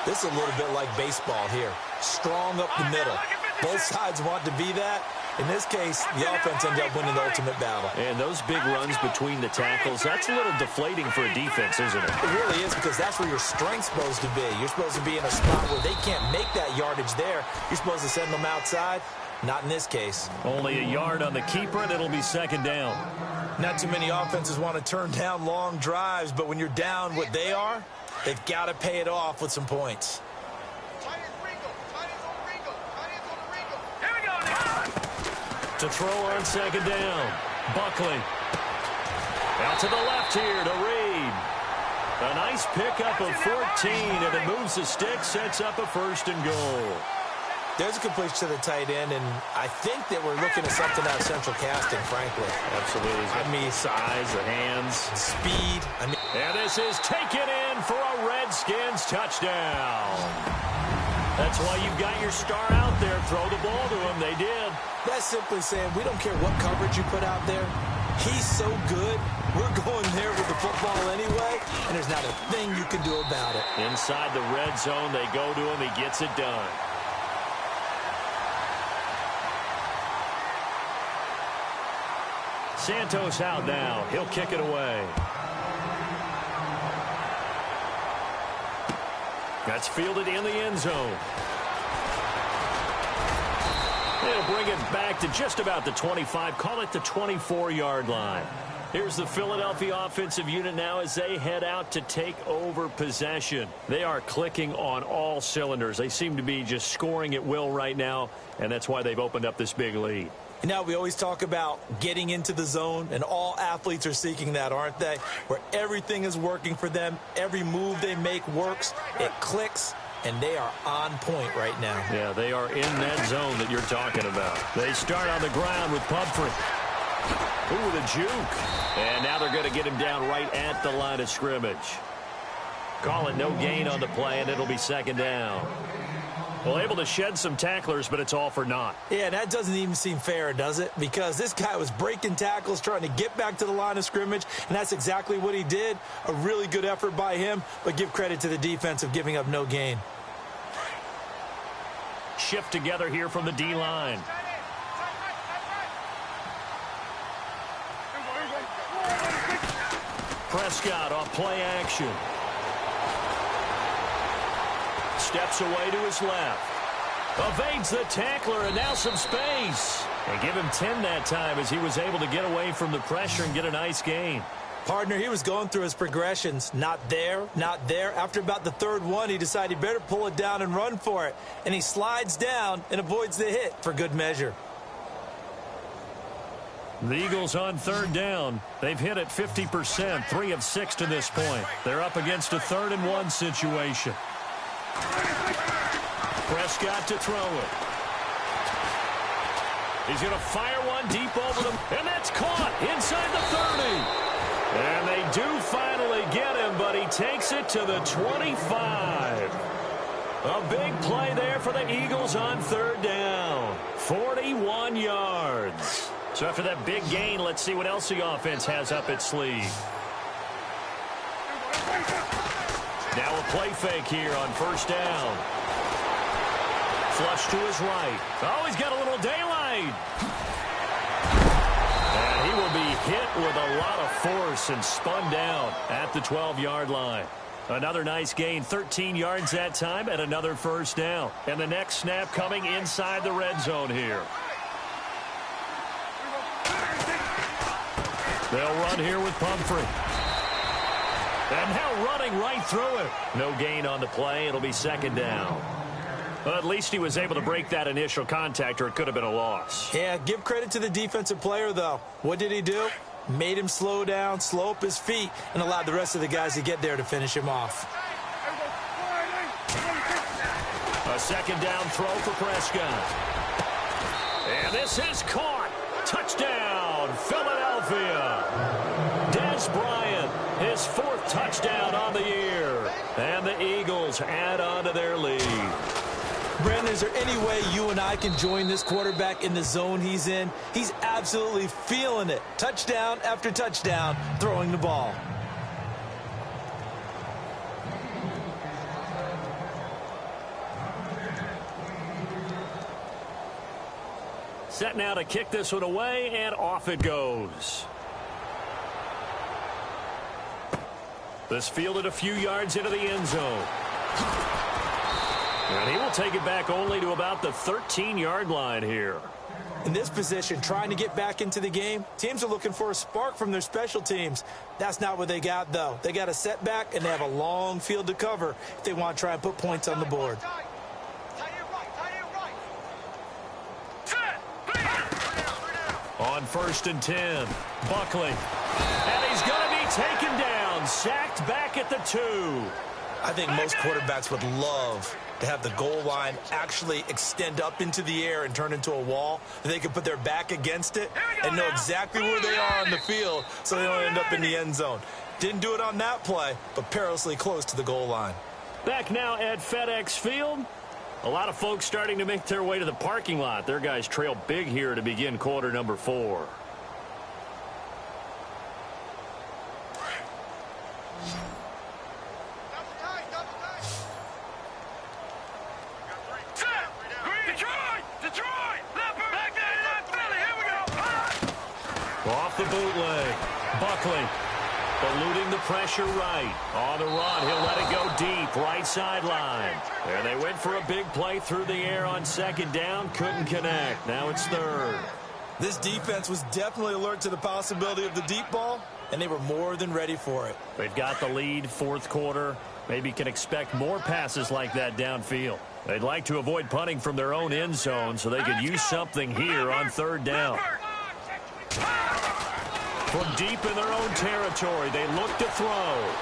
This is a little bit like baseball here. Strong up the middle. Both sides want to be that. In this case, the offense ended up winning the ultimate battle. And those big runs between the tackles, that's a little deflating for a defense, isn't it? It really is, because that's where your strength's supposed to be. You're supposed to be in a spot where they can't make that yardage there. You're supposed to send them outside. Not in this case. Only a yard on the keeper, and it'll be second down. Not too many offenses want to turn down long drives, but when you're down what they are, they've got to pay it off with some points. To throw on second down. Buckley. Out to the left here to Reed. A nice pickup of 14, and it moves the stick, sets up a 1st and goal. There's a completion to the tight end, and I think that we're looking at something out of central casting, frankly. Absolutely. I mean, size, the hands. Speed. And this is taken in for a Redskins touchdown. That's why you've got your star out there. Throw the ball to him. They did. That's simply saying we don't care what coverage you put out there. He's so good, we're going there with the football anyway, and there's not a thing you can do about it. Inside the red zone, they go to him. He gets it done. Santos out now. He'll kick it away. That's fielded in the end zone. They'll bring it back to just about the 25. Call it the 24-yard line. Here's the Philadelphia offensive unit now as they head out to take over possession. They are clicking on all cylinders. They seem to be just scoring at will right now, and that's why they've opened up this big lead. Now, we always talk about getting into the zone, and all athletes are seeking that, aren't they? Where everything is working for them. Every move they make works. It clicks, and they are on point right now. Yeah, they are in that zone that you're talking about. They start on the ground with Pumphrey. Ooh, the juke. And now they're going to get him down right at the line of scrimmage. Call it no gain on the play, and it'll be second down. Well, able to shed some tacklers, but it's all for naught. Yeah, that doesn't even seem fair, does it? Because this guy was breaking tackles, trying to get back to the line of scrimmage, and that's exactly what he did. A really good effort by him, but give credit to the defense of giving up no gain. Shift together here from the D-line. Prescott off play action. Steps away to his left. Evades the tackler, and now some space. They give him 10 that time as he was able to get away from the pressure and get a nice gain. Partner, he was going through his progressions. Not there, not there. After about the third one, he decided he better pull it down and run for it. And he slides down and avoids the hit for good measure. The Eagles on third down. They've hit it 50%, 3 of 6 to this point. They're up against a 3rd and 1 situation. Prescott to throw it. He's going to fire one deep over them, and that's caught inside the 30. And they do finally get him, but he takes it to the 25. A big play there for the Eagles on third down. 41 yards. So after that big gain, let's see what else the offense has up its sleeve. Now a play fake here on first down. Flush to his right. Oh, he's got a little daylight. And he will be hit with a lot of force and spun down at the 12-yard line. Another nice gain, 13 yards that time, and another first down. And the next snap coming inside the red zone here. They'll run here with Pumphrey. And now running right through it. No gain on the play. It'll be second down. Well, at least he was able to break that initial contact, or it could have been a loss. Yeah, give credit to the defensive player, though. What did he do? Made him slow down, slow up his feet, and allowed the rest of the guys to get there to finish him off. A second down throw for Prescott. And this is caught. Touchdown, Philadelphia. Des Bryant, his 4th touchdown on the year. And the Eagles add on to their lead. Brandon, is there any way you and I can join this quarterback in the zone he's in? He's absolutely feeling it. Touchdown after touchdown, throwing the ball. Set now to kick this one away, and off it goes. This fielded a few yards into the end zone. And he will take it back only to about the 13-yard line here. In this position, trying to get back into the game, teams are looking for a spark from their special teams. That's not what they got, though. They got a setback, and they have a long field to cover if they want to try and put points on the board. on 1st and 10. Buckley. And he's going to be taken down. Sacked back at the 2. I think most quarterbacks would love to have the goal line actually extend up into the air and turn into a wall. They can put their back against it and know exactly where they are on the field so they don't end up in the end zone. Didn't do it on that play, but perilously close to the goal line. Back now at FedEx Field. A lot of folks starting to make their way to the parking lot. Their guys trail big here to begin quarter number 4. Off the bootleg. Buckley eluding the pressure right. On the run, he'll let it go deep. Right sideline. And they went for a big play through the air on 2nd down. Couldn't connect. Now it's 3rd. This defense was definitely alert to the possibility of the deep ball, and they were more than ready for it. They've got the lead, 4th quarter. Maybe can expect more passes like that downfield. They'd like to avoid punting from their own end zone so they could use something here on 3rd down. From deep in their own territory, they look to throw.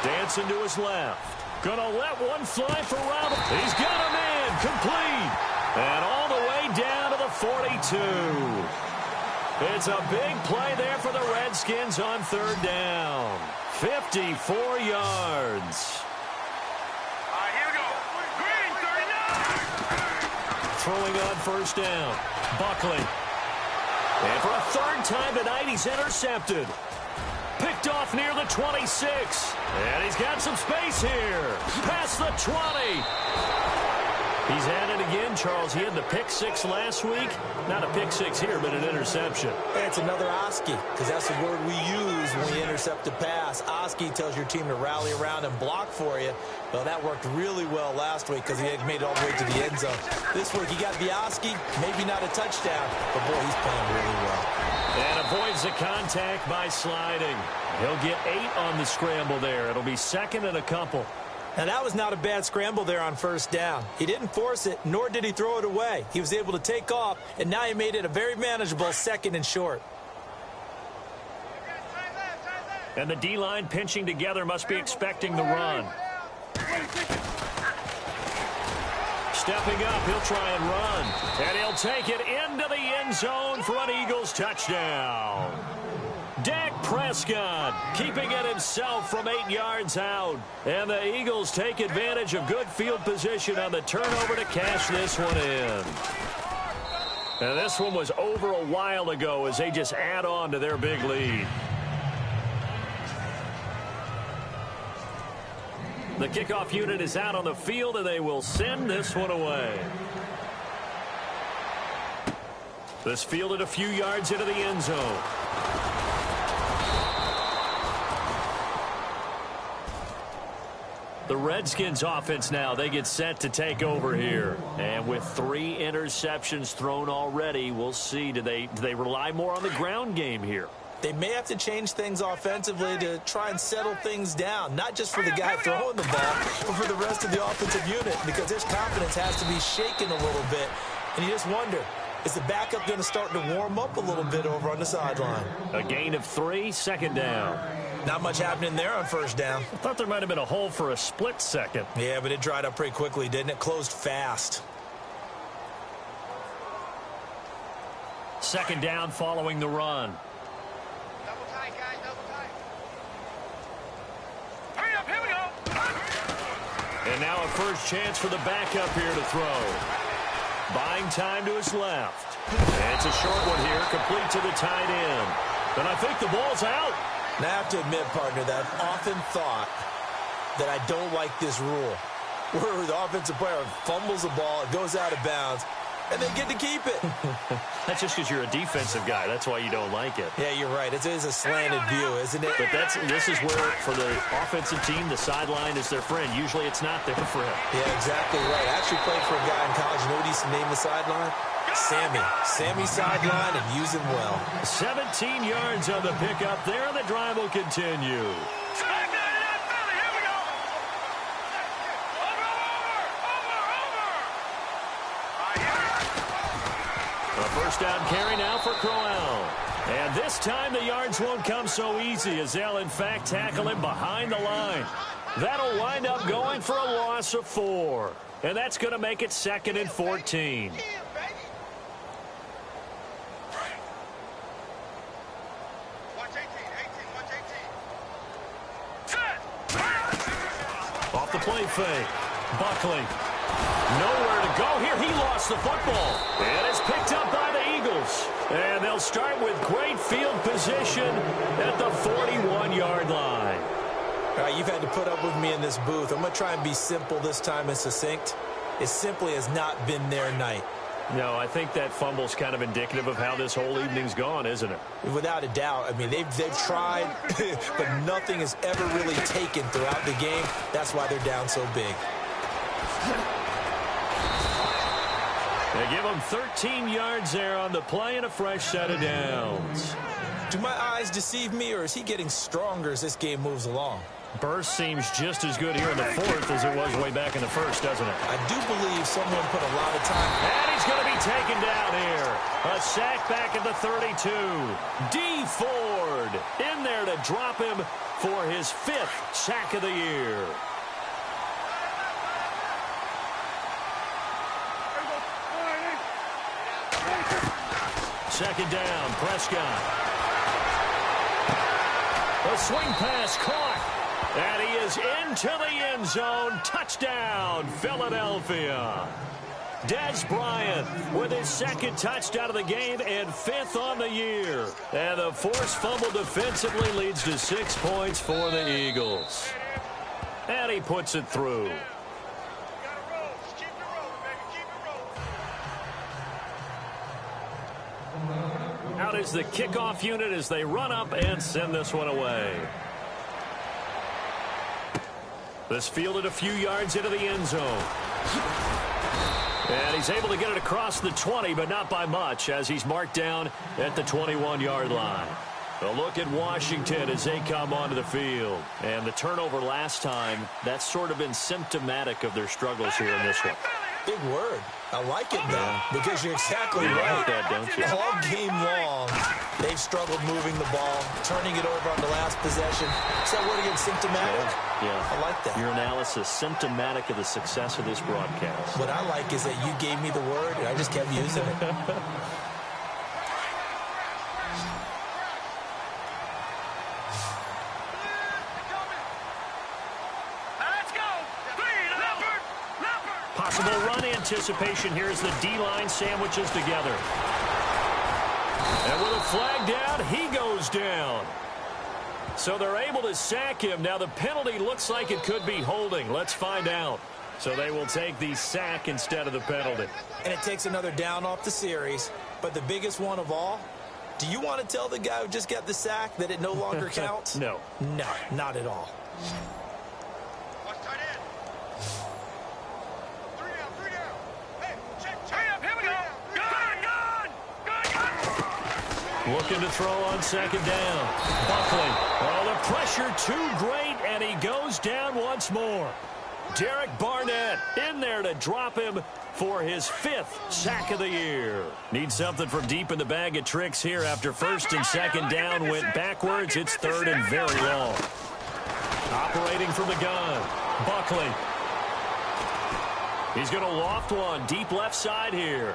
Dancing to his left. Gonna let one fly for Robert. He's got him in. Complete. And all the way down to the 42. It's a big play there for the Redskins on 3rd down. 54 yards. Here we go. Green, 39. Throwing on 1st down. Buckley. And for a 3rd time tonight, he's intercepted. Picked off near the 26. And he's got some space here. Past the 20. He's had it again, Charles. He had the pick 6 last week. Not a pick 6 here, but an interception. It's another Oski, because that's the word we use when we intercept a pass. Oski tells your team to rally around and block for you. Well, that worked really well last week because he had made it all the way to the end zone. This week, he got the Oski, maybe not a touchdown, but boy, he's playing really well. And avoids the contact by sliding. He'll get 8 on the scramble there. It'll be 2nd and a couple. Now, that was not a bad scramble there on 1st down. He didn't force it, nor did he throw it away. He was able to take off, and now he made it a very manageable 2nd and short. And the D-line pinching together must be expecting the run. Stepping up, he'll try and run. And he'll take it into the end zone for an Eagles touchdown. Dak Prescott keeping it himself from 8 yards out. And the Eagles take advantage of good field position on the turnover to cash this one in. And this one was over a while ago as they just add on to their big lead. The kickoff unit is out on the field, and they will send this one away. This fielded a few yards into the end zone. The Redskins offense now, they get set to take over here. And with 3 interceptions thrown already, we'll see. Do they rely more on the ground game here? They may have to change things offensively to try and settle things down, not just for the guy throwing the ball, but for the rest of the offensive unit, because his confidence has to be shaken a little bit. And you just wonder, is the backup going to start to warm up a little bit over on the sideline? A gain of 3, 2nd down. Not much happening there on 1st down. I thought there might have been a hole for a split second. Yeah, but it dried up pretty quickly, didn't it? Closed fast. 2nd down following the run. Double tight, guys, double tight. Hurry up, here we go. And now a first chance for the backup here to throw. Buying time to his left. And it's a short one here, complete to the tight end. And I think the ball's out. Now, I have to admit, partner, that I've often thought that I don't like this rule, where the offensive player fumbles the ball, it goes out of bounds, and they get to keep it. That's just because you're a defensive guy. That's why you don't like it. Yeah, you're right. It is a slanted view, isn't it? But this is where, for the offensive team, the sideline is their friend. Usually it's not their friend. Yeah, exactly right. I actually played for a guy in college. You know what he used to name the sideline? Sammy. Sammy sideline, and use him well. 17 yards on the pickup there, and the drive will continue. Smack that in that belly, here we go. Over. A 1st First down carry now for Crowell. And this time the yards won't come so easy as they'll, in fact, tackle him behind the line. That'll wind up going for a loss of 4. And that's going to make it 2nd and 14. Off the play fake. Buckley. Nowhere to go here. He lost the football. And it's picked up by the Eagles. And they'll start with great field position at the 41-yard line. All right, you've had to put up with me in this booth. I'm going to try and be simple this time and succinct. It simply has not been their night. No, I think that fumble's kind of indicative of how this whole evening's gone, isn't it? Without a doubt. I mean, they've tried, but nothing has ever really taken throughout the game. That's why they're down so big. They give him 13 yards there on the play and a fresh set of downs. Do my eyes deceive me, or is he getting stronger as this game moves along? Burst seems just as good here in the 4th as it was way back in the 1st, doesn't it? I do believe someone put a lot of time. And he's going to be taken down here. A sack back at the 32. D. Ford in there to drop him for his 5th sack of the year. Second down, Prescott. A swing pass caught. And he is into the end zone. Touchdown, Philadelphia. Dez Bryant with his 2nd touchdown of the game and 5th on the year. And the forced fumble defensively leads to 6 points for the Eagles. And he puts it through. Out is the kickoff unit as they run up and send this one away. This fielded a few yards into the end zone. And he's able to get it across the 20, but not by much, as he's marked down at the 21-yard line. A look at Washington as they come onto the field. And the turnover last time, that's sort of been symptomatic of their struggles here in this one. Big word. I like it, though, because you're exactly right. Like that, don't you? All game long, they've struggled moving the ball, turning it over on the last possession. Is that word again, symptomatic? Yeah. I like that. Your analysis, symptomatic of the success of this broadcast. What I like is that you gave me the word, and I just kept using it. Possible run anticipation here as the D-line sandwiches together. And with a flag down, he goes down. So they're able to sack him. Now the penalty looks like it could be holding. Let's find out. So they will take the sack instead of the penalty. And it takes another down off the series. But the biggest one of all, do you want to tell the guy who just got the sack that it no longer counts? No. No, not at all. Looking to throw on 2nd down. Buckley. Oh, the pressure too great, and he goes down once more. Derek Barnett in there to drop him for his 5th sack of the year. Need something from deep in the bag of tricks here after 1st and 2nd down went backwards. It's 3rd and very long. Operating from the gun. Buckley. He's going to loft one deep left side here.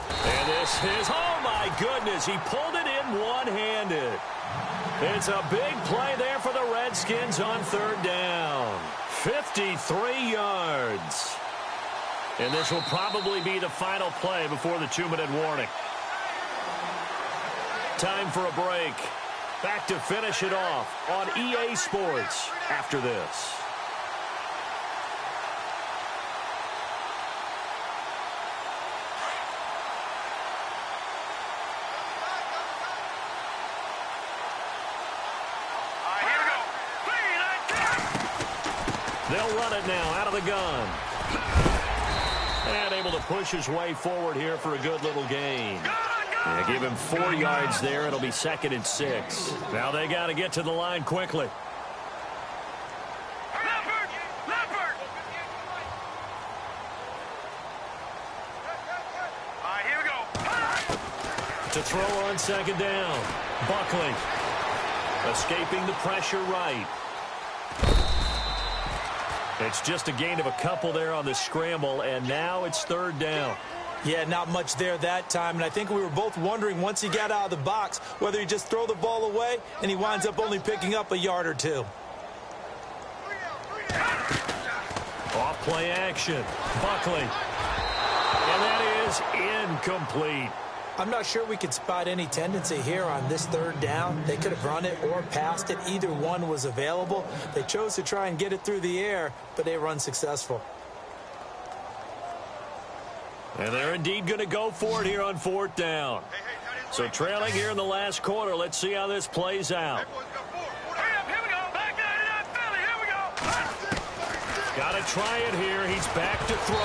And this is, oh my goodness, he pulled it in one-handed. It's a big play there for the Redskins on 3rd down. 53 yards. And this will probably be the final play before the 2-minute warning. Time for a break. Back to finish it off on EA Sports after this. They'll run it now out of the gun. And able to push his way forward here for a good little gain. Yeah, give him 4 yards there. It'll be 2nd and 6. Now they got to get to the line quickly. To throw on second down. Buckley escaping the pressure right. It's just a gain of a couple there on the scramble, and now it's third down. Yeah, not much there that time, and I think we were both wondering once he got out of the box whether he just throw the ball away, and he winds up only picking up a yard or two. Off play action. Buckley. And that is incomplete. I'm not sure we could spot any tendency here on this third down. They could have run it or passed it. Either one was available. They chose to try and get it through the air, but they were unsuccessful. And they're indeed going to go for it here on fourth down. So trailing here in the last quarter. Let's see how this plays out. Got to try it here. He's back to throw.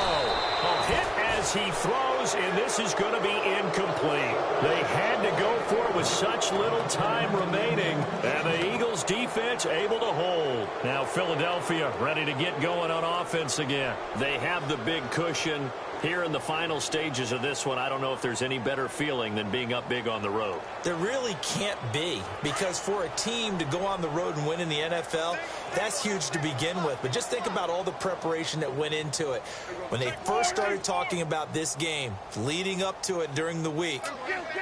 A hit as he throws, and this is going to be incomplete. They had to go for it with such little time remaining, and the Eagles defense able to hold. Now Philadelphia ready to get going on offense again. They have the big cushion. Here in the final stages of this one, I don't know if there's any better feeling than being up big on the road. There really can't be, because for a team to go on the road and win in the NFL, that's huge to begin with. But just think about all the preparation that went into it. When they first started talking about this game, leading up to it during the week,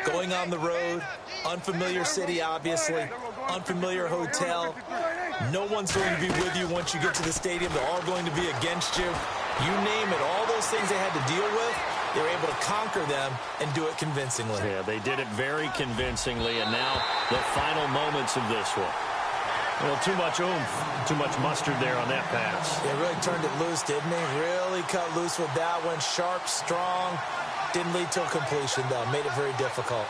going on the road, unfamiliar city, obviously, unfamiliar hotel. No one's going to be with you once you get to the stadium. They're all going to be against you. You name it, all those things they had to deal with, they were able to conquer them and do it convincingly. Yeah, they did it very convincingly, and now the final moments of this one. Well, too much oomph, too much mustard there on that pass. They really turned it loose, didn't they? Really cut loose with that one. Sharp, strong. Didn't lead to a completion, though. Made it very difficult.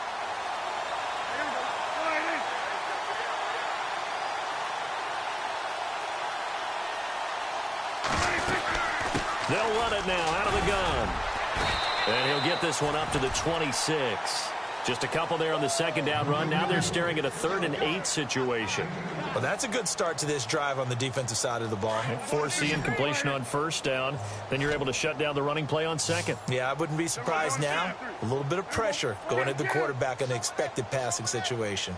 They'll run it now out of the gun. And he'll get this one up to the 26. Just a couple there on the second down run. Now they're staring at a 3rd and 8 situation. Well, that's a good start to this drive on the defensive side of the ball. Force the incompletion on first down. Then you're able to shut down the running play on second. Yeah, I wouldn't be surprised now. A little bit of pressure going at the quarterback in an expected passing situation.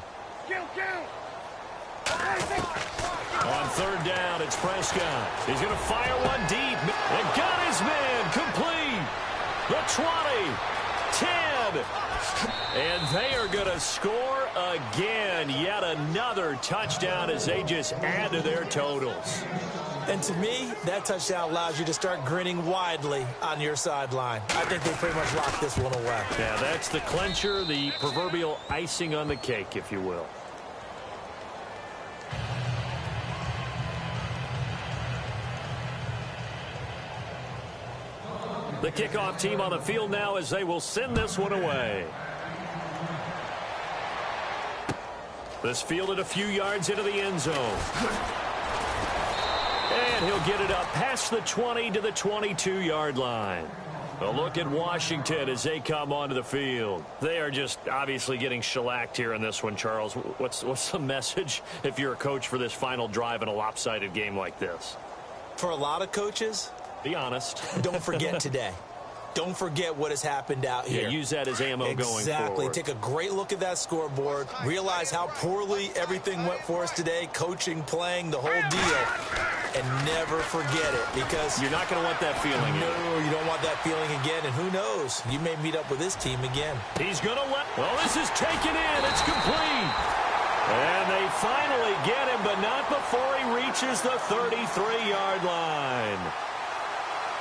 On third down, it's Prescott. He's going to fire one deep. And got his man complete. The 20, 10. And they are going to score again. Yet another touchdown as they just add to their totals. And to me, that touchdown allows you to start grinning widely on your sideline. I think they pretty much locked this one away. Yeah, that's the clincher, the proverbial icing on the cake, if you will. The kickoff team on the field now as they will send this one away. This fielded a few yards into the end zone. And he'll get it up past the 20 to the 22-yard line. A look at Washington as they come onto the field. They are just obviously getting shellacked here in this one, Charles. What's the message if you're a coach for this final drive in a lopsided game like this? For a lot of coaches, be honest. Don't forget today. Don't forget what has happened out here. Yeah, use that as ammo going forward. Exactly. Take a great look at that scoreboard. Realize how poorly everything went for us today. Coaching, playing, the whole deal. And never forget it, because you're not going to want that feeling. No, you don't want that feeling again. And who knows? You may meet up with this team again. He's going to let... Well, this is taken in. It's complete. And they finally get him, but not before he reaches the 33-yard line.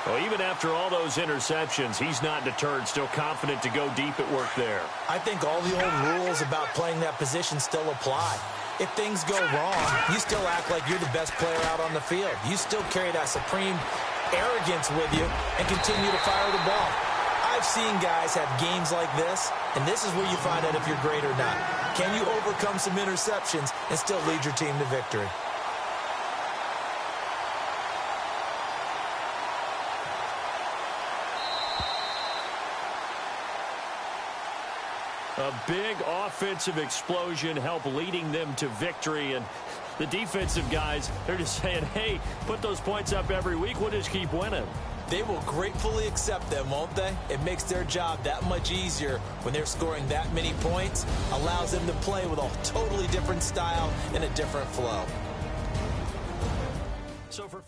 Well, even after all those interceptions, he's not deterred, still confident to go deep at work there. I think all the old rules about playing that position still apply. If things go wrong, you still act like you're the best player out on the field. You still carry that supreme arrogance with you and continue to fire the ball. I've seen guys have games like this, and this is where you find out if you're great or not. Can you overcome some interceptions and still lead your team to victory? A big offensive explosion helped leading them to victory, and the defensive guys, they're just saying, hey, put those points up every week, we'll just keep winning. They will gratefully accept them, won't they? It makes their job that much easier when they're scoring that many points, allows them to play with a totally different style and a different flow. So for